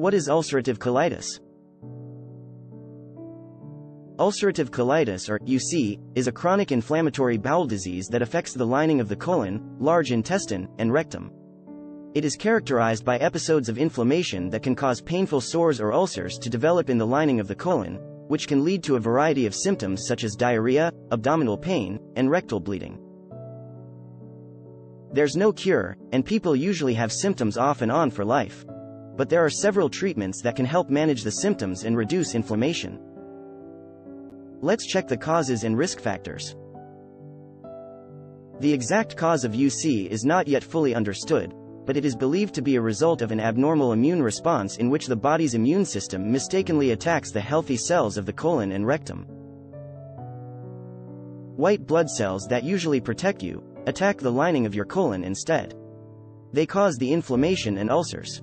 What is ulcerative colitis? Ulcerative colitis, or UC, is a chronic inflammatory bowel disease that affects the lining of the colon, large intestine, and rectum. It is characterized by episodes of inflammation that can cause painful sores or ulcers to develop in the lining of the colon, which can lead to a variety of symptoms such as diarrhea, abdominal pain, and rectal bleeding. There's no cure, and people usually have symptoms off and on for life. But there are several treatments that can help manage the symptoms and reduce inflammation. Let's check the causes and risk factors. The exact cause of UC is not yet fully understood, but it is believed to be a result of an abnormal immune response in which the body's immune system mistakenly attacks the healthy cells of the colon and rectum. White blood cells that usually protect you attack the lining of your colon instead. They cause the inflammation and ulcers.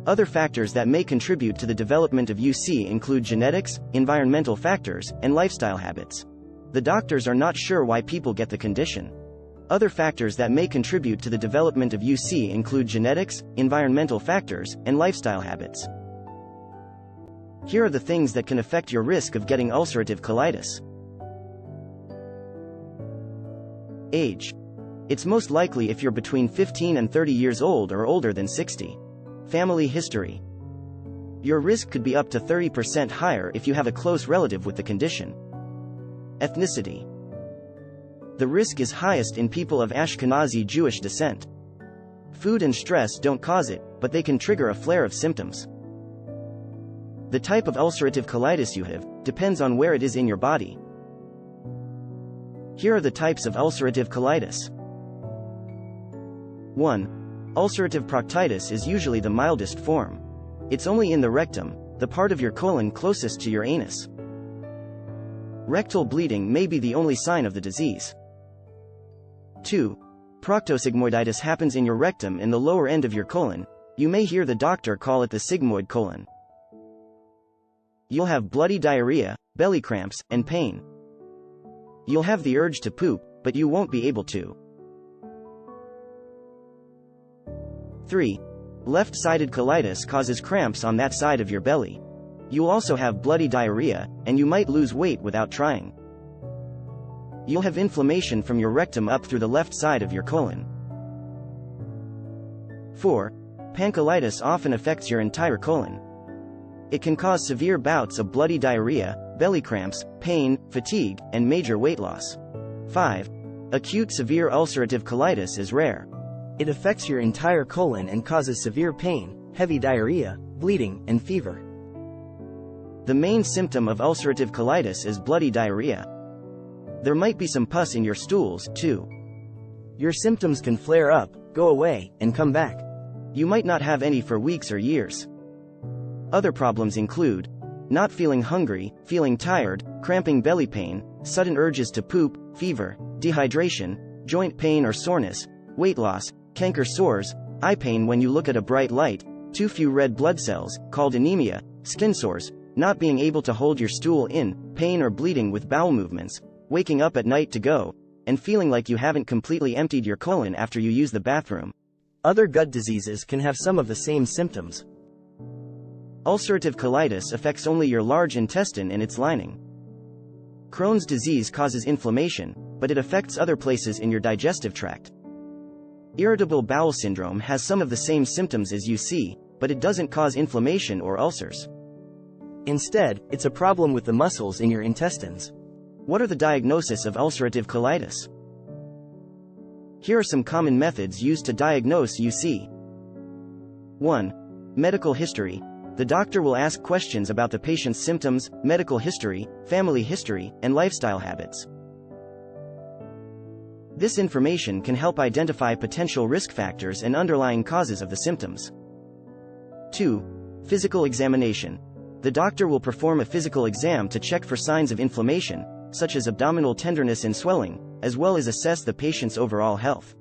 Other factors that may contribute to the development of UC include genetics, environmental factors, and lifestyle habits. The doctors are not sure why people get the condition. Other factors that may contribute to the development of UC include genetics, environmental factors, and lifestyle habits. Here are the things that can affect your risk of getting ulcerative colitis. Age. It's most likely if you're between 15 and 30 years old or older than 60. Family history. Your risk could be up to 30% higher if you have a close relative with the condition. Ethnicity. The risk is highest in people of Ashkenazi Jewish descent. Food and stress don't cause it, but they can trigger a flare of symptoms. The type of ulcerative colitis you have depends on where it is in your body. Here are the types of ulcerative colitis. 1. Ulcerative proctitis is usually the mildest form. It's only in the rectum, the part of your colon closest to your anus. Rectal bleeding may be the only sign of the disease. 2. Proctosigmoiditis happens in your rectum in the lower end of your colon. You may hear the doctor call it the sigmoid colon. You'll have bloody diarrhea, belly cramps, and pain. You'll have the urge to poop, but you won't be able to. 3. Left-sided colitis causes cramps on that side of your belly. You'll also have bloody diarrhea, and you might lose weight without trying. You'll have inflammation from your rectum up through the left side of your colon. 4. Pancolitis often affects your entire colon. It can cause severe bouts of bloody diarrhea, belly cramps, pain, fatigue, and major weight loss. 5. Acute severe ulcerative colitis is rare. It affects your entire colon and causes severe pain, heavy diarrhea, bleeding, and fever. The main symptom of ulcerative colitis is bloody diarrhea. There might be some pus in your stools, too. Your symptoms can flare up, go away, and come back. You might not have any for weeks or years. Other problems include not feeling hungry, feeling tired, cramping belly pain, sudden urges to poop, fever, dehydration, joint pain or soreness, weight loss, canker sores, eye pain when you look at a bright light, too few red blood cells, called anemia, skin sores, not being able to hold your stool in, pain or bleeding with bowel movements, waking up at night to go, and feeling like you haven't completely emptied your colon after you use the bathroom. Other gut diseases can have some of the same symptoms. Ulcerative colitis affects only your large intestine and its lining. Crohn's disease causes inflammation, but it affects other places in your digestive tract. Irritable bowel syndrome has some of the same symptoms as UC, but it doesn't cause inflammation or ulcers. Instead, it's a problem with the muscles in your intestines. What are the diagnosis of ulcerative colitis? Here are some common methods used to diagnose UC. 1. Medical history. The doctor will ask questions about the patient's symptoms, medical history, family history, and lifestyle habits. This information can help identify potential risk factors and underlying causes of the symptoms. 2. Physical examination. The doctor will perform a physical exam to check for signs of inflammation, such as abdominal tenderness and swelling, as well as assess the patient's overall health.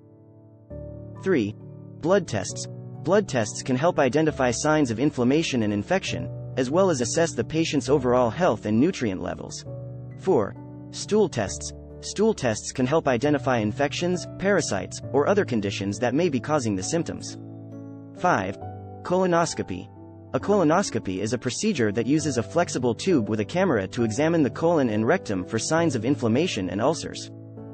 3. Blood tests. Blood tests can help identify signs of inflammation and infection, as well as assess the patient's overall health and nutrient levels. 4. Stool tests. Stool tests can help identify infections, parasites, or other conditions that may be causing the symptoms. 5. Colonoscopy. A colonoscopy is a procedure that uses a flexible tube with a camera to examine the colon and rectum for signs of inflammation and ulcers.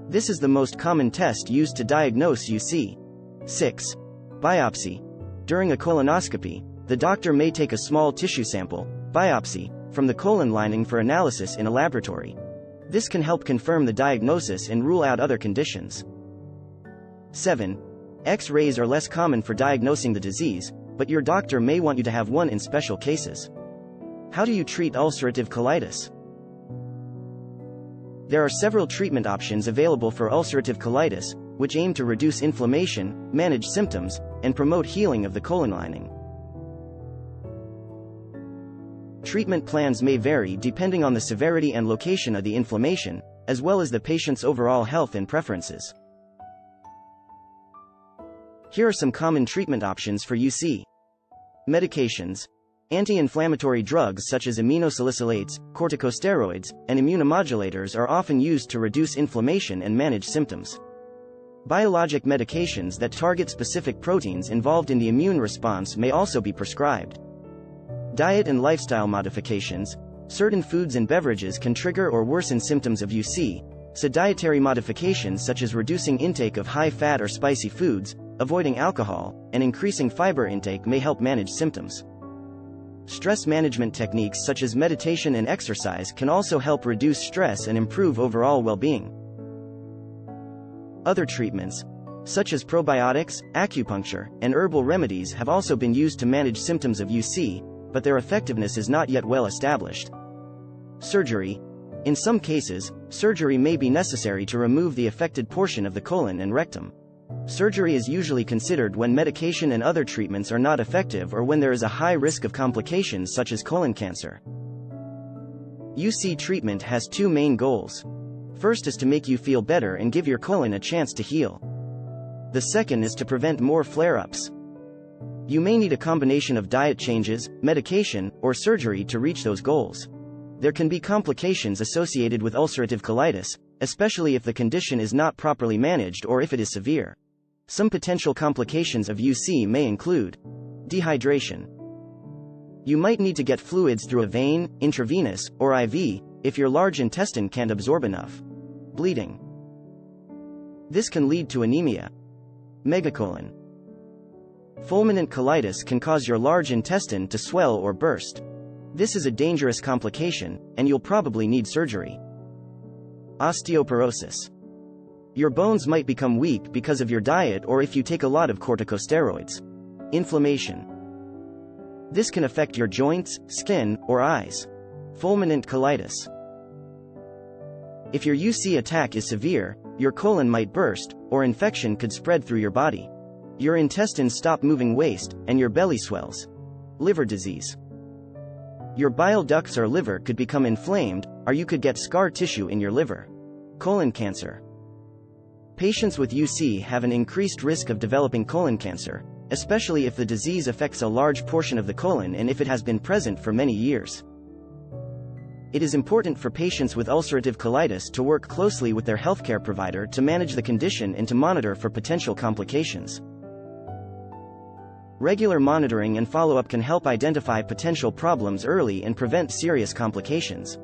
This is the most common test used to diagnose UC. 6. Biopsy. During a colonoscopy, the doctor may take a small tissue sample, biopsy, from the colon lining for analysis in a laboratory. This can help confirm the diagnosis and rule out other conditions. 7. X-rays are less common for diagnosing the disease, but your doctor may want you to have one in special cases. How do you treat ulcerative colitis? There are several treatment options available for ulcerative colitis, which aim to reduce inflammation, manage symptoms, and promote healing of the colon lining. Treatment plans may vary depending on the severity and location of the inflammation, as well as the patient's overall health and preferences. Here are some common treatment options for UC. Medications. Anti-inflammatory drugs such as aminosalicylates, corticosteroids, and immunomodulators are often used to reduce inflammation and manage symptoms. Biologic medications that target specific proteins involved in the immune response may also be prescribed. Diet and lifestyle modifications. Certain foods and beverages can trigger or worsen symptoms of UC, so dietary modifications such as reducing intake of high-fat or spicy foods, avoiding alcohol, and increasing fiber intake may help manage symptoms. Stress management techniques such as meditation and exercise can also help reduce stress and improve overall well-being. Other treatments, such as probiotics, acupuncture, and herbal remedies have also been used to manage symptoms of UC, but their effectiveness is not yet well established. Surgery. In some cases, surgery may be necessary to remove the affected portion of the colon and rectum. Surgery is usually considered when medication and other treatments are not effective or when there is a high risk of complications such as colon cancer. UC treatment has two main goals. First is to make you feel better and give your colon a chance to heal. The second is to prevent more flare-ups. You may need a combination of diet changes, medication, or surgery to reach those goals. There can be complications associated with ulcerative colitis, especially if the condition is not properly managed or if it is severe. Some potential complications of UC may include dehydration. You might need to get fluids through a vein, intravenous, or IV, if your large intestine can't absorb enough. Bleeding. This can lead to anemia. Megacolon. Fulminant colitis can cause your large intestine to swell or burst. This is a dangerous complication, and you'll probably need surgery. Osteoporosis. Your bones might become weak because of your diet or if you take a lot of corticosteroids. Inflammation. This can affect your joints, skin, or eyes. Fulminant colitis. If your UC attack is severe, your colon might burst, or infection could spread through your body. Your intestines stop moving waste, and your belly swells. Liver disease. Your bile ducts or liver could become inflamed, or you could get scar tissue in your liver. Colon cancer. Patients with UC have an increased risk of developing colon cancer, especially if the disease affects a large portion of the colon and if it has been present for many years. It is important for patients with ulcerative colitis to work closely with their healthcare provider to manage the condition and to monitor for potential complications. Regular monitoring and follow-up can help identify potential problems early and prevent serious complications.